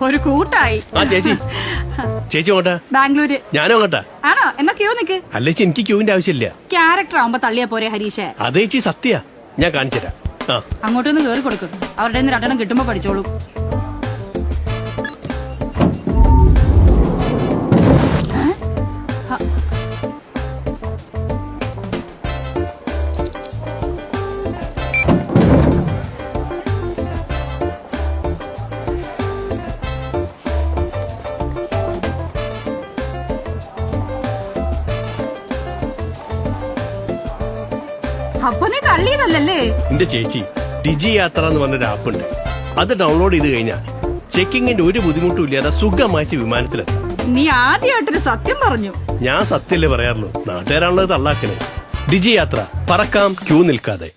ഒരു കൂട്ടായി. ചേച്ചി ചേച്ചി അങ്ങോട്ടാ? ബാംഗ്ലൂര്. ഞാനും അങ്ങോട്ടാ. ആണോ? എന്നാ ക്യൂ നിക്ക്. അല്ല ചേച്ചി, എനിക്ക് ക്യൂവിന്റെ ആവശ്യമില്ല. ക്യാരക്ടർ ആവുമ്പോ തള്ളിയാ പോരെ ഹരീഷേ? അതേ ചേച്ചി, സത്യ ഞാൻ കാണിച്ചുതരാം. അങ്ങോട്ടൊന്ന് കേറി കൊടുക്കും. അവരുടെ നിന്ന് രണ്ടെണ്ണം കിട്ടുമ്പോ പഠിച്ചോളൂ. അപ്പൊ നീ തള്ളിയതല്ലേ? എന്റെ ചേച്ചി, ഡിജി യാത്ര എന്ന് പറഞ്ഞൊരു ആപ്പ് ഉണ്ട്. അത് ഡൗൺലോഡ് ചെയ്ത് കഴിഞ്ഞാൽ ചെക്കിങ്ങിന്റെ ഒരു ബുദ്ധിമുട്ടും ഇല്ലാതെ സുഖമായിട്ട് വിമാനത്തിലെത്താം. നീ ആദ്യമായിട്ടൊരു സത്യം പറഞ്ഞു. ഞാൻ സത്യല്ലേ പറയാറുള്ളൂ, നാട്ടുകാരാണുള്ളത് തള്ളാക്കണേ. ഡിജി യാത്ര, പറക്കാം ക്യൂ നിൽക്കാതെ.